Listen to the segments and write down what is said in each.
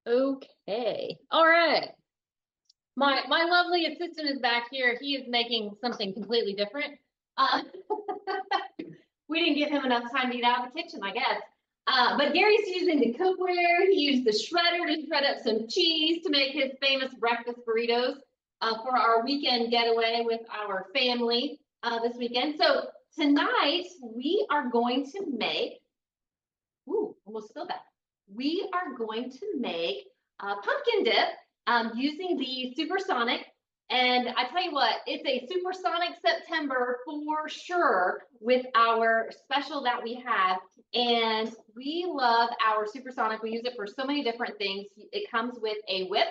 Okay. All right. My lovely assistant is back here. He is making something completely different. Uh, we didn't give him enough time to get out of the kitchen, I guess. But Gary's using the cookware. He used the shredder to shred up some cheese to make his famous breakfast burritos for our weekend getaway with our family this weekend. So tonight we are going to make, ooh, almost spilled that. We are going to make pumpkin dip using the supersonic. And I tell you what, it's a supersonic September for sure with our special that we have. And we love our supersonic. We use it for so many different things. It comes with a whip.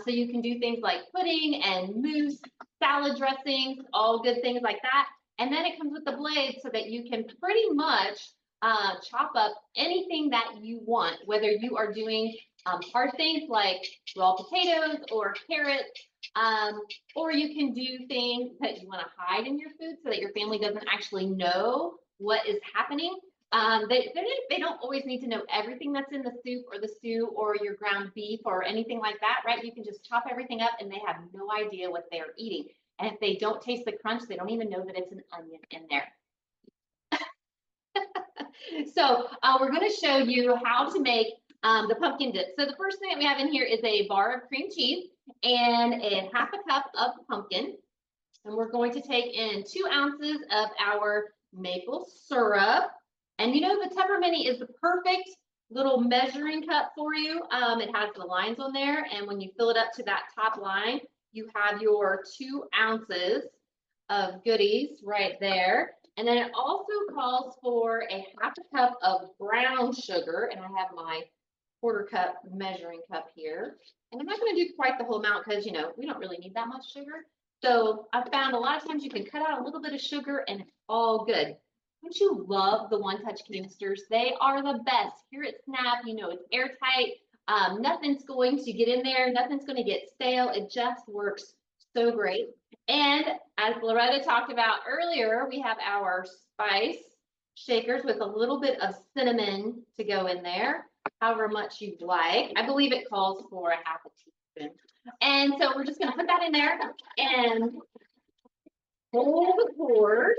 So you can do things like pudding and mousse, salad dressings, all good things like that. And then it comes with the blade so that you can pretty much chop up anything that you want, whether you are doing hard things like raw potatoes or carrots, or you can do things that you want to hide in your food so that your family doesn't actually know what is happening. They don't always need to know everything that's in the soup or the stew or your ground beef or anything like that, right? You can just chop everything up and they have no idea what they're eating. And if they don't taste the crunch, they don't even know that it's an onion in there. So we're going to show you how to make the pumpkin dip. So the first thing that we have in here is a bar of cream cheese and a half a cup of pumpkin. And we're going to take in 2 ounces of our maple syrup. And you know, the Tupperware Mini is the perfect little measuring cup for you. It has the lines on there. And when you fill it up to that top line, you have your 2 ounces of goodies right there. And then it also calls for a half a cup of brown sugar. And I have my quarter cup measuring cup here. And I'm not going to do quite the whole amount because, you know, we don't really need that much sugar. So I've found a lot of times you can cut out a little bit of sugar and it's all good. Don't you love the One Touch canisters? They are the best. Here at Snap, you know, it's airtight. Nothing's going to get in there. Nothing's going to get stale. It just works so great. And as Loretta talked about earlier, we have our spice shakers with a little bit of cinnamon to go in there, however much you'd like. I believe it calls for a half a teaspoon. And so we're just going to put that in there and hold the cord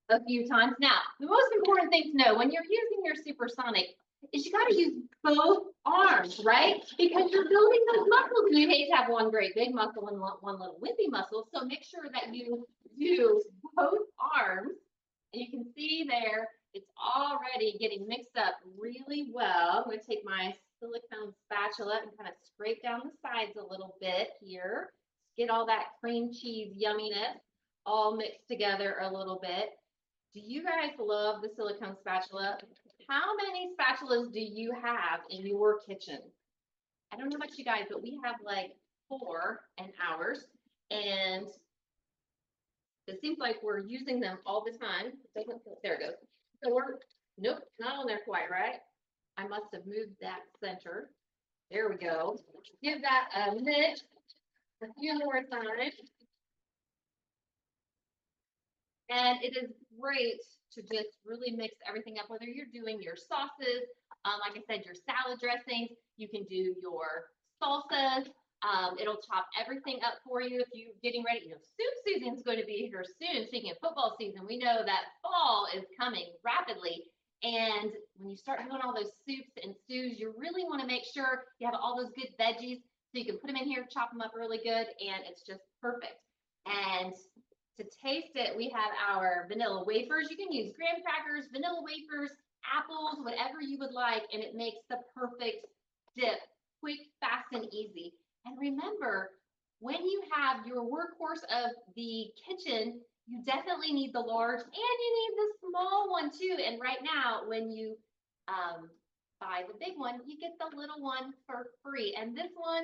a few times. Now, the most important thing to know when you're using your supersonic is you got to use both arms, right? Because you're building those muscles and you hate to have one great big muscle and one little wimpy muscle. So make sure that you do both arms. And you can see there, it's already getting mixed up really well. I'm going to take my silicone spatula and kind of scrape down the sides a little bit here. Get all that cream cheese yumminess all mixed together a little bit. Do you guys love the silicone spatula? How many spatulas do you have in your kitchen? I don't know about you guys, but we have like 4 in ours. And it seems like we're using them all the time. It doesn't feel, there it goes. So nope, not on there quite, right? I must have moved that center. There we go. Give that a mix a few more times. And it is great to just really mix everything up, whether you're doing your sauces, like I said, your salad dressings, you can do your salsas. It'll chop everything up for you if you're getting ready. You know, soup season is going to be here soon. Speaking of football season, we know that fall is coming rapidly. And when you start doing all those soups and stews, you really want to make sure you have all those good veggies so you can put them in here, chop them up really good, and it's just perfect. And to taste it, we have our vanilla wafers. You can use graham crackers, vanilla wafers, apples, whatever you would like, and it makes the perfect dip, quick, fast, and easy. And remember, when you have your workhorse of the kitchen, you definitely need the large and you need the small one too. And right now, when you buy the big one, you get the little one for free. And this one,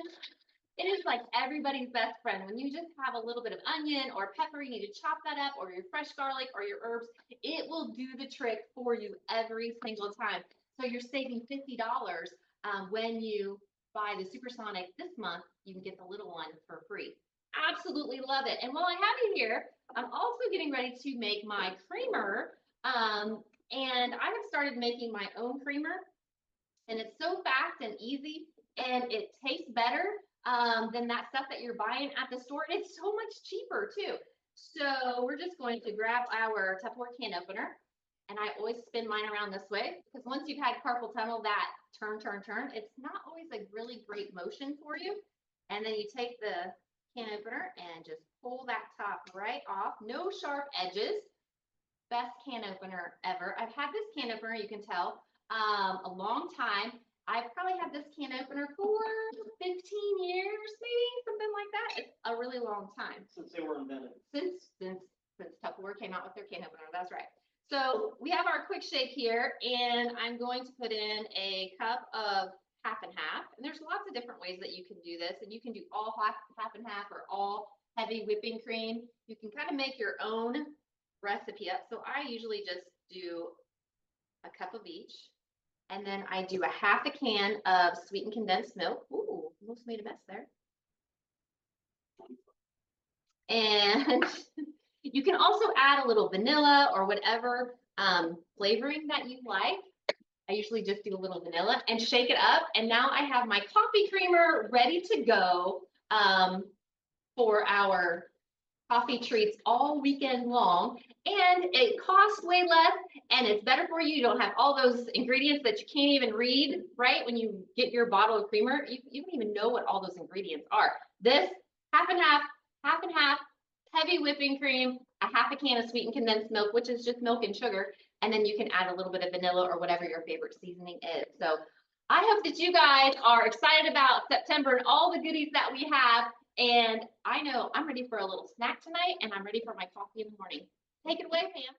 it is like everybody's best friend. When you just have a little bit of onion or pepper, you need to chop that up, or your fresh garlic or your herbs, it will do the trick for you every single time. So you're saving $50 when you buy the Supersonic this month. You can get the little one for free. Absolutely love it. And while I have you here, I'm also getting ready to make my creamer. And I have started making my own creamer. And it's so fast and easy. and it tastes better than that stuff that you're buying at the store. And it's so much cheaper too. So we're just going to grab our Tupperware can opener. And I always spin mine around this way because once you've had carpal tunnel, that turn, it's not always a really great motion for you. And then you take the can opener and just pull that top right off. No sharp edges. Best can opener ever. I've had this can opener, you can tell, a long time. I've probably had this can opener for 15 years, maybe something like that. It's a really long time. Since they were invented. Since Tupperware came out with their can opener, that's right. So we have our quick shake here, and I'm going to put in a cup of half and half. And there's lots of different ways that you can do this, and you can do all half and half or all heavy whipping cream. You can kind of make your own recipe up. So I usually just do a cup of each, and then I do a half a can of sweetened condensed milk. Ooh, almost made a mess there. And you can also add a little vanilla or whatever flavoring that you like. I usually just do a little vanilla and shake it up. And now I have my coffee creamer ready to go for our coffee treats all weekend long. And it costs way less and it's better for you. You don't have all those ingredients that you can't even read, right? When you get your bottle of creamer, you don't even know what all those ingredients are. This half and half, heavy whipping cream, a half a can of sweetened condensed milk, which is just milk and sugar. And then you can add a little bit of vanilla or whatever your favorite seasoning is. So I hope that you guys are excited about September and all the goodies that we have. And I know I'm ready for a little snack tonight and I'm ready for my coffee in the morning. Take it away, Pam.